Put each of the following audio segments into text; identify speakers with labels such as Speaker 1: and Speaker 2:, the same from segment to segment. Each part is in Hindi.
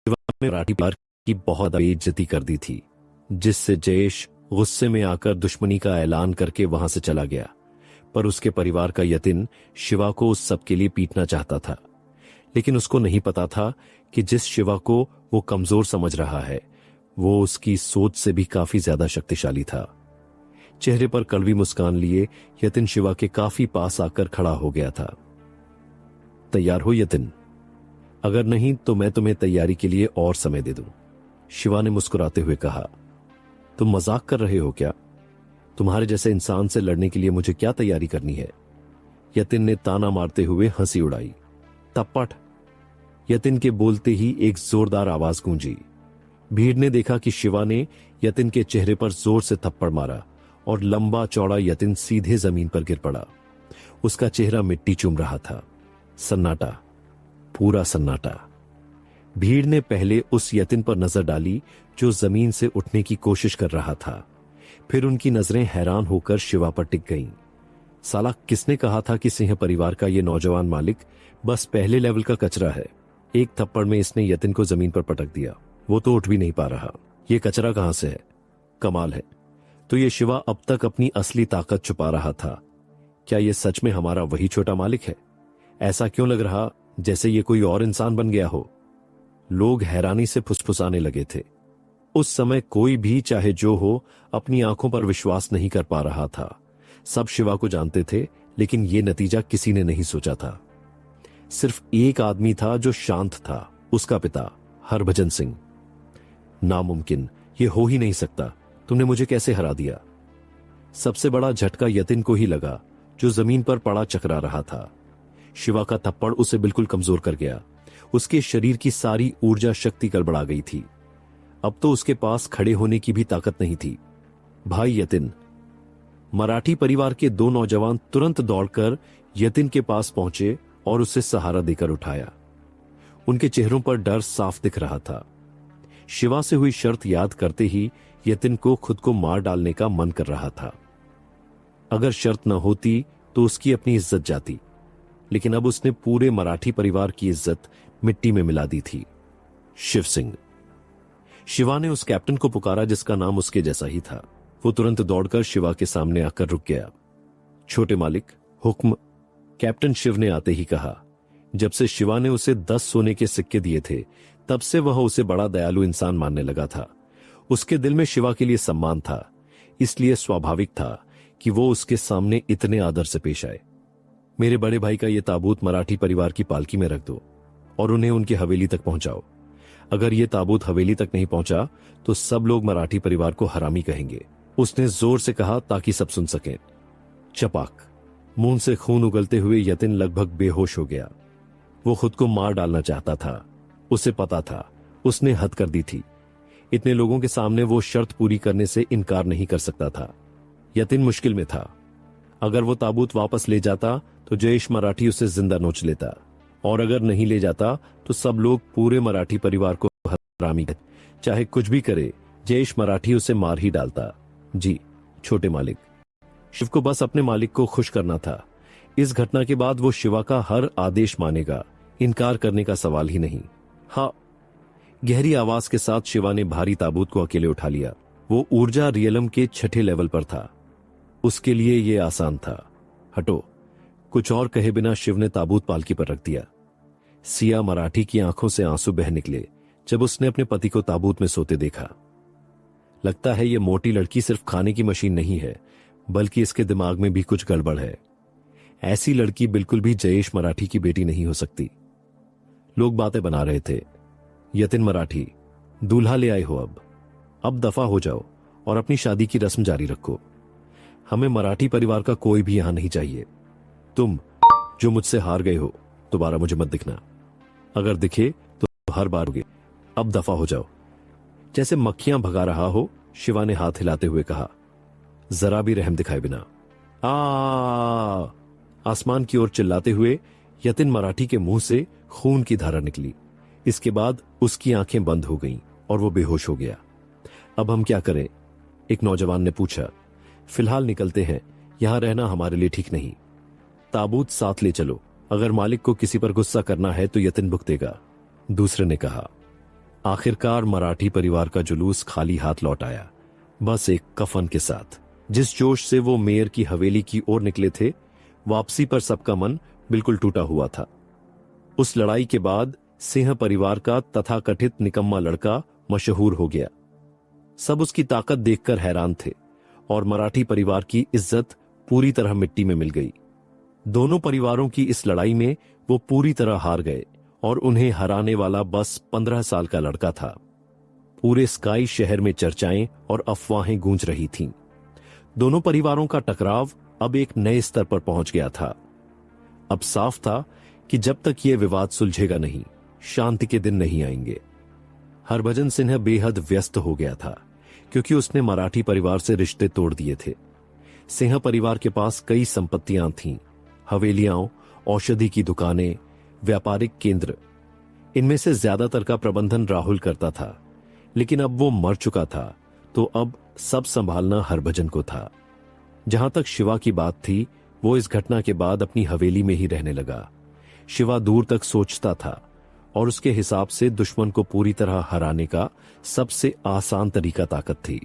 Speaker 1: ने मराठी परिवार की बहुत बेइज्जती कर दी थी, जिससे जयेश गुस्से में आकर दुश्मनी का ऐलान करके वहां से चला गया। पर उसके परिवार का यतिन शिवा को उस सब के लिए पीटना चाहता था, लेकिन उसको नहीं पता था कि जिस शिवा को वो कमजोर समझ रहा है वो उसकी सोच से भी काफी ज्यादा शक्तिशाली था। चेहरे पर कड़वी मुस्कान लिए यतिन शिवा के काफी पास आकर खड़ा हो गया था। तैयार हो यतिन? अगर नहीं तो मैं तुम्हें तैयारी के लिए और समय दे दूं, शिवा ने मुस्कुराते हुए कहा। तुम मजाक कर रहे हो क्या? तुम्हारे जैसे इंसान से लड़ने के लिए मुझे क्या तैयारी करनी है? यतिन ने ताना मारते हुए हंसी उड़ाई। तप्पट! यतिन के बोलते ही एक जोरदार आवाज गूंजी। भीड़ ने देखा कि शिवा ने यतिन के चेहरे पर जोर से थप्पड़ मारा और लंबा चौड़ा यतिन सीधे जमीन पर गिर पड़ा। उसका चेहरा मिट्टी चूम रहा था। सन्नाटा, पूरा सन्नाटा। भीड़ ने पहले उस यतिन पर नजर डाली जो जमीन से उठने की कोशिश कर रहा था, फिर उनकी नजरें हैरान होकर शिवा पर टिक गईं। साला किसने कहा था कि सिंह परिवार का ये नौजवान मालिक बस पहले लेवल का कचरा है? एक थप्पड़ में इसने यतिन को जमीन पर पटक दिया। वो तो उठ भी नहीं पा रहा। ये कचरा कहां से है? कमाल है। तो ये शिवा अब तक अपनी असली ताकत छुपा रहा था। क्या ये सच में हमारा वही छोटा मालिक है? ऐसा क्यों लग रहा जैसे ये कोई और इंसान बन गया हो? लोग हैरानी से फुसफुसाने लगे थे। उस समय कोई भी चाहे जो हो अपनी आंखों पर विश्वास नहीं कर पा रहा था। सब शिवा को जानते थे, लेकिन यह नतीजा किसी ने नहीं सोचा था। सिर्फ एक आदमी था जो शांत था, उसका पिता हरभजन सिंह। नामुमकिन, ये हो ही नहीं सकता। तुमने मुझे कैसे हरा दिया? सबसे बड़ा झटका यतिन को ही लगा, जो जमीन पर पड़ा चकरा रहा था। शिवा का थप्पड़ उसे बिल्कुल कमजोर कर गया। उसके शरीर की सारी ऊर्जा शक्ति गड़बड़ा गई थी। अब तो उसके पास खड़े होने की भी ताकत नहीं थी। भाई यतिन! मराठी परिवार के दो नौजवान तुरंत दौड़कर यतिन के पास पहुंचे और उसे सहारा देकर उठाया। उनके चेहरों पर डर साफ दिख रहा था। शिवा से हुई शर्त याद करते ही यतिन को खुद को मार डालने का मन कर रहा था। अगर शर्त न होती तो उसकी अपनी इज्जत जाती, लेकिन अब उसने पूरे मराठी परिवार की इज्जत मिट्टी में मिला दी थी। शिव सिंह! शिवा ने उस कैप्टन को पुकारा जिसका नाम उसके जैसा ही था। वो तुरंत दौड़कर शिवा के सामने आकर रुक गया। छोटे मालिक, हुक्म! कैप्टन शिव ने आते ही कहा। जब से शिवा ने उसे 10 सोने के सिक्के दिए थे, तब से वह उसे बड़ा दयालु इंसान मानने लगा था। उसके दिल में शिवा के लिए सम्मान था, इसलिए स्वाभाविक था कि वो उसके सामने इतने आदर से पेश आए। मेरे बड़े भाई का ये ताबूत मराठी परिवार की पालकी में रख दो और उन्हें उनकी हवेली तक पहुंचाओ। अगर ये ताबूत हवेली तक नहीं पहुंचा तो सब लोग मराठी परिवार को हरामी कहेंगे, उसने जोर से कहा ताकि सब सुन सकें। चपाक! मुंह से खून उगलते हुए यतिन लगभग बेहोश हो गया। वो खुद को मार डालना चाहता था। उसे पता था उसने हद कर दी थी। इतने लोगों के सामने वो शर्त पूरी करने से इनकार नहीं कर सकता था। यतिन मुश्किल में था। अगर वो ताबूत वापस ले जाता तो जयेश मराठी उसे जिंदा नोच लेता, और अगर नहीं ले जाता तो सब लोग पूरे मराठी परिवार को हरामी कहते। चाहे कुछ भी करे, जयेश मराठी उसे मार ही डालता। जी छोटे मालिक! शिव को बस अपने मालिक को खुश करना था। इस घटना के बाद वो शिवा का हर आदेश मानेगा, इनकार करने का सवाल ही नहीं। हाँ! गहरी आवाज के साथ शिवा ने भारी ताबूत को अकेले उठा लिया। वो ऊर्जा रियलम के 6ठे लेवल पर था। उसके लिए यह आसान था। हटो! कुछ और कहे बिना शिव ने ताबूत पालकी पर रख दिया। सिया मराठी की आंखों से आंसू बह निकले जब उसने अपने पति को ताबूत में सोते देखा। लगता है ये मोटी लड़की सिर्फ खाने की मशीन नहीं है, बल्कि इसके दिमाग में भी कुछ गड़बड़ है। ऐसी लड़की बिल्कुल भी जयेश मराठी की बेटी नहीं हो सकती। लोग बातें बना रहे थे। यतिन मराठी, दूल्हा ले आए हो। अब दफा हो जाओ और अपनी शादी की रस्म जारी रखो। हमें मराठी परिवार का कोई भी यहां नहीं चाहिए। तुम जो मुझसे हार गए हो, दोबारा मुझे मत दिखना। अगर दिखे तो हर बार होगे। अब दफा हो जाओ। जैसे मक्खियां भगा रहा हो, शिवा ने हाथ हिलाते हुए कहा, जरा भी रहम दिखाए बिना। आसमान की ओर चिल्लाते हुए यतिन मराठी के मुंह से खून की धारा निकली। इसके बाद उसकी आंखें बंद हो गईं और वो बेहोश हो गया। अब हम क्या करें? एक नौजवान ने पूछा। फिलहाल निकलते हैं, यहां रहना हमारे लिए ठीक नहीं। ताबूत साथ ले चलो। अगर मालिक को किसी पर गुस्सा करना है तो यतिन भुगतेगा, दूसरे ने कहा। आखिरकार मराठी परिवार का जुलूस खाली हाथ लौट आया, बस एक कफन के साथ। जिस जोश से वो मेयर की हवेली की ओर निकले थे, वापसी पर सबका मन बिल्कुल टूटा हुआ था। उस लड़ाई के बाद सिंह परिवार का तथाकथित निकम्मा लड़का मशहूर हो गया। सब उसकी ताकत देखकर हैरान थे और मराठी परिवार की इज्जत पूरी तरह मिट्टी में मिल गई। दोनों परिवारों की इस लड़ाई में वो पूरी तरह हार गए और उन्हें हराने वाला बस 15 साल का लड़का था। पूरे स्काई शहर में चर्चाएं और अफवाहें गूंज रही थीं। दोनों परिवारों का टकराव अब एक नए स्तर पर पहुंच गया था। अब साफ था कि जब तक ये विवाद सुलझेगा नहीं, शांति के दिन नहीं आएंगे। हरभजन सिंह बेहद व्यस्त हो गया था क्योंकि उसने मराठी परिवार से रिश्ते तोड़ दिए थे। सिंह परिवार के पास कई संपत्तियां थीं, हवेलियां, औषधि की दुकानें, व्यापारिक केंद्र। इनमें से ज्यादातर का प्रबंधन राहुल करता था, लेकिन अब वो मर चुका था, तो अब सब संभालना हरभजन को था। जहां तक शिवा की बात थी, वो इस घटना के बाद अपनी हवेली में ही रहने लगा। शिवा दूर तक सोचता था और उसके हिसाब से दुश्मन को पूरी तरह हराने का सबसे आसान तरीका ताकत थी।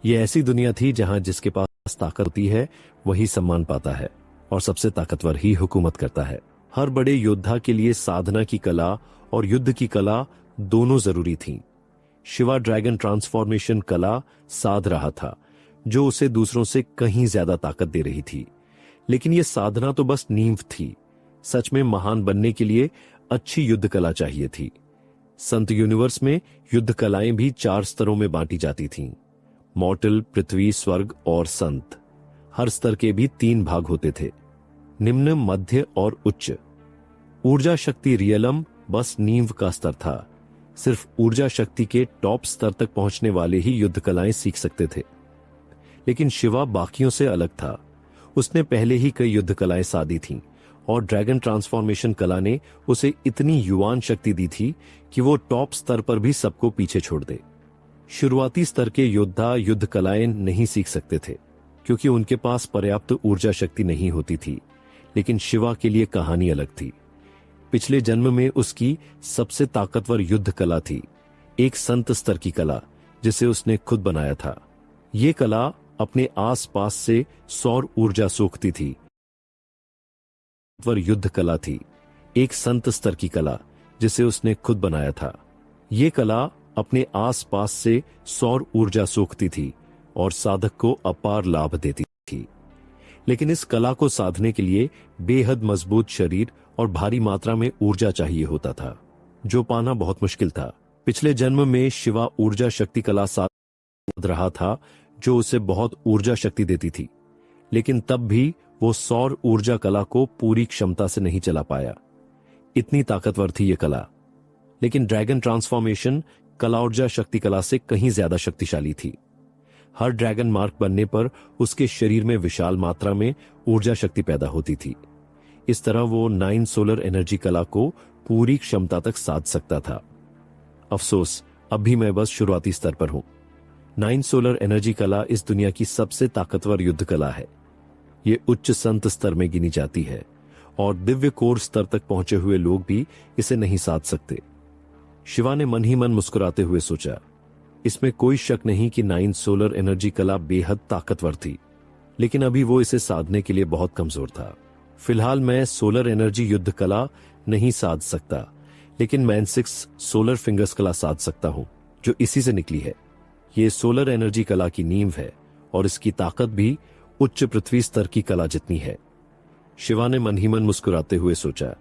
Speaker 1: ये ऐसी दुनिया थी जहां जिसके पास ताकत होती है वही सम्मान पाता है और सबसे ताकतवर ही हुकूमत करता है। हर बड़े योद्धा के लिए साधना की कला और युद्ध की कला दोनों जरूरी थीं। शिवा ड्रैगन ट्रांसफॉर्मेशन कला साध रहा था, जो उसे दूसरों से कहीं ज्यादा ताकत दे रही थी। लेकिन यह साधना तो बस नींव थी। सच में महान बनने के लिए अच्छी युद्ध कला चाहिए थी। संत यूनिवर्स में युद्ध कलाएं भी 4 स्तरों में बांटी जाती थीं। मॉर्टल, पृथ्वी, स्वर्ग और संत। हर स्तर के भी 3 भाग होते थे, निम्न, मध्य और उच्च। ऊर्जा शक्ति रियलम बस नींव का स्तर था। सिर्फ ऊर्जा शक्ति के टॉप स्तर तक पहुंचने वाले ही युद्ध कलाएं सीख सकते थे। लेकिन शिवा बाकियों से अलग था। उसने पहले ही कई युद्ध कलाएं साधी थीं और ड्रैगन ट्रांसफॉर्मेशन कला ने उसे इतनी युवान शक्ति दी थी कि वो टॉप स्तर पर भी सबको पीछे छोड़ दे। शुरुआती स्तर के योद्धा युद्ध कलाएं नहीं सीख सकते थे क्योंकि उनके पास पर्याप्त ऊर्जा शक्ति नहीं होती थी। लेकिन शिवा के लिए कहानी अलग थी। पिछले जन्म में उसकी सबसे ताकतवर युद्ध कला थी, एक संत स्तर की कला जिसे उसने खुद बनाया था। ये कला अपने आसपास से सौर ऊर्जा सोखती थी। युद्ध कला थी, एक संत स्तर की कला जिसे उसने खुद बनाया था। ये कला अपने आसपास से सौर ऊर्जा सोखती थी और साधक को अपार लाभ देती थी। लेकिन इस कला को साधने के लिए बेहद मजबूत शरीर और भारी मात्रा में ऊर्जा चाहिए होता था, जो पाना बहुत मुश्किल था। पिछले जन्म में शिवा ऊर्जा शक्ति कला साध रहा था, जो उसे बहुत ऊर्जा शक्ति देती थी। लेकिन तब भी वो सौर ऊर्जा कला को पूरी क्षमता से नहीं चला पाया। इतनी ताकतवर थी ये कला। लेकिन ड्रैगन ट्रांसफॉर्मेशन कला ऊर्जा शक्ति कला से कहीं ज्यादा शक्तिशाली थी। हर ड्रैगन मार्क बनने पर उसके शरीर में विशाल मात्रा में ऊर्जा शक्ति पैदा होती थी। इस तरह वो 9 सोलर एनर्जी कला को पूरी क्षमता तक साध सकता था। अफसोस, अभी मैं बस शुरुआती स्तर पर हूं। 9 सोलर एनर्जी कला इस दुनिया की सबसे ताकतवर युद्ध कला है। ये उच्च संत स्तर में गिनी जाती है और दिव्य कोर स्तर तक पहुंचे हुए लोग भी इसे नहीं साध सकते। शिवा ने मन ही मन मुस्कुराते हुए सोचा, इसमें कोई शक नहीं कि 9 सोलर एनर्जी कला बेहद ताकतवर थी, लेकिन अभी वो इसे साधने के लिए बहुत कमजोर था। फिलहाल मैं सोलर एनर्जी युद्ध कला नहीं साध सकता, लेकिन मैं 6 सोलर फिंगर्स कला साध सकता हूं, जो इसी से निकली है। ये सोलर एनर्जी कला की नींव है और इसकी ताकत भी उच्च पृथ्वी स्तर की कला जितनी है। शिवा ने मन ही मन मुस्कुराते हुए सोचा,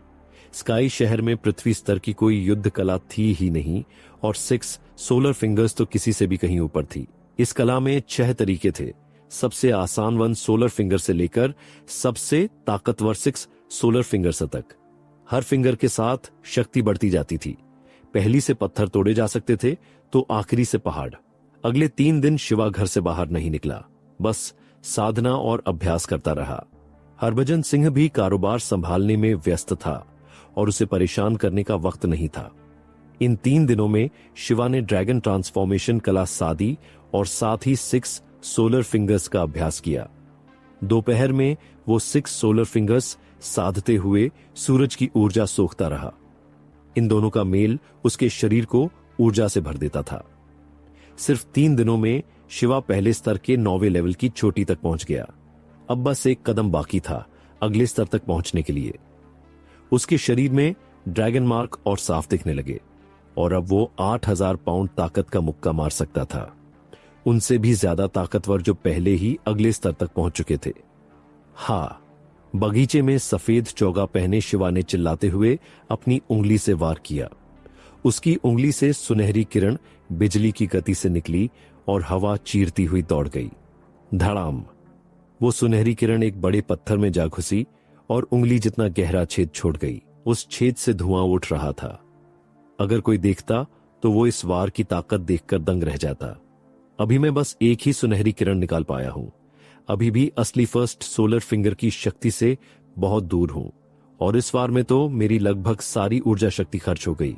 Speaker 1: स्काई शहर में पृथ्वी स्तर की कोई युद्ध कला थी ही नहीं और 6 सोलर फिंगर्स तो किसी से भी कहीं ऊपर थी। इस कला में 6 तरीके थे। सबसे आसान 1 सोलर फिंगर से लेकर सबसे ताकतवर 6 सोलर फिंगर्स तक। हर फिंगर के साथ शक्ति बढ़ती जाती थी। पहली से पत्थर तोड़े जा सकते थे तो आखिरी से पहाड़। अगले 3 दिन शिवा घर से बाहर नहीं निकला, बस साधना और अभ्यास करता रहा। हरभजन सिंह भी कारोबार संभालने में व्यस्त था और उसे परेशान करने का वक्त नहीं था। इन 3 दिनों में शिवा ने ड्रैगन ट्रांसफॉर्मेशन कला साधी और साथ ही 6 सोलर फिंगर्स का अभ्यास किया। दोपहर में वो 6 सोलर फिंगर्स साधते हुए सूरज की ऊर्जा सोखता रहा। इन दोनों का मेल उसके शरीर को ऊर्जा से भर देता था। सिर्फ 3 दिनों में शिवा पहले स्तर के 9वें लेवल की चोटी तक पहुंच गया। अब बस एक कदम बाकी था अगले स्तर तक पहुंचने के लिए। उसके शरीर में ड्रैगन मार्क और साफ दिखने लगे और अब वो 8000 पाउंड ताकत का मुक्का मार सकता था, उनसे भी ज्यादा ताकतवर जो पहले ही अगले स्तर तक पहुंच चुके थे। हाँ, बगीचे में सफेद चोगा पहने शिवा ने चिल्लाते हुए अपनी उंगली से वार किया। उसकी उंगली से सुनहरी किरण बिजली की गति से निकली और हवा चीरती हुई दौड़ गई। धड़ाम! वो सुनहरी किरण एक बड़े पत्थर में जा घुसी और उंगली जितना गहरा छेद छोड़ गई। उस छेद से धुआं उठ रहा था। अगर कोई देखता तो वो इस वार की ताकत देखकर दंग रह जाता। अभी मैं बस एक ही सुनहरी किरण निकाल पाया हूं। अभी भी असली फर्स्ट सोलर फिंगर की शक्ति से बहुत दूर हूं और इस वार में तो मेरी लगभग सारी ऊर्जा शक्ति खर्च हो गई।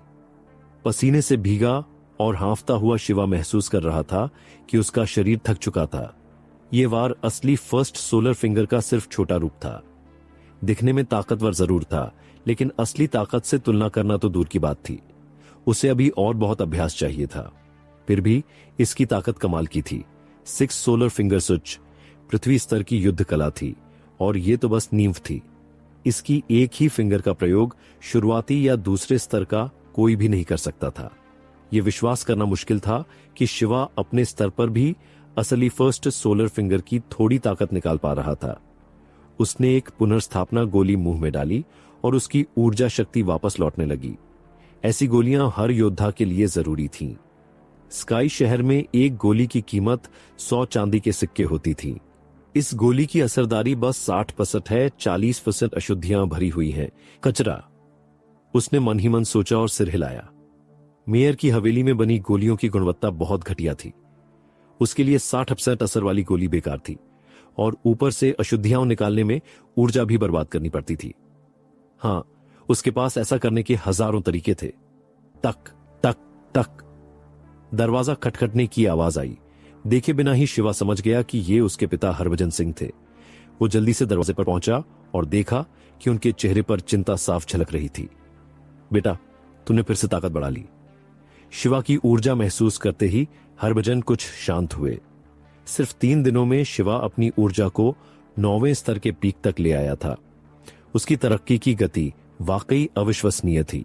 Speaker 1: पसीने से भीगा और हांफता हुआ शिवा महसूस कर रहा था कि उसका शरीर थक चुका था। ये वार असली फर्स्ट सोलर फिंगर का सिर्फ छोटा रूप था। दिखने में ताकतवर जरूर था, लेकिन असली ताकत से तुलना करना तो दूर की बात थी। उसे अभी और बहुत अभ्यास चाहिए था। फिर भी इसकी ताकत कमाल की थी। 6 सोलर फिंगर स्विच पृथ्वी स्तर की युद्ध कला थी और ये तो बस नींव थी। इसकी एक ही फिंगर का प्रयोग शुरुआती या दूसरे स्तर का कोई भी नहीं कर सकता था। यह विश्वास करना मुश्किल था कि शिवा अपने स्तर पर भी असली फर्स्ट सोलर फिंगर की थोड़ी ताकत निकाल पा रहा था। उसने एक पुनर्स्थापना गोली मुंह में डाली और उसकी ऊर्जा शक्ति वापस लौटने लगी। ऐसी गोलियां हर योद्धा के लिए जरूरी थीं। स्काई शहर में एक गोली की कीमत 100 चांदी के सिक्के होती थी। इस गोली की असरदारी बस 60% है, 40% अशुद्धियां भरी हुई हैं, कचरा। उसने मन ही मन सोचा और सिर हिलाया। मेयर की हवेली में बनी गोलियों की गुणवत्ता बहुत घटिया थी। उसके लिए 60% असर वाली गोली बेकार थी और ऊपर से अशुद्धियां निकालने में ऊर्जा भी बर्बाद करनी पड़ती थी। हाँ, उसके पास ऐसा करने के हजारों तरीके थे। टक टक टक दरवाजा खटखटने की आवाज आई। देखे बिना ही शिवा समझ गया कि ये उसके पिता हरभजन सिंह थे। वो जल्दी से दरवाजे पर पहुंचा और देखा कि उनके चेहरे पर चिंता साफ झलक रही थी। बेटा, तूने फिर से ताकत बढ़ा ली। शिवा की ऊर्जा महसूस करते ही हरभजन कुछ शांत हुए। सिर्फ 3 दिनों में शिवा अपनी ऊर्जा को 9वें स्तर के पीक तक ले आया था। उसकी तरक्की की गति वाकई अविश्वसनीय थी।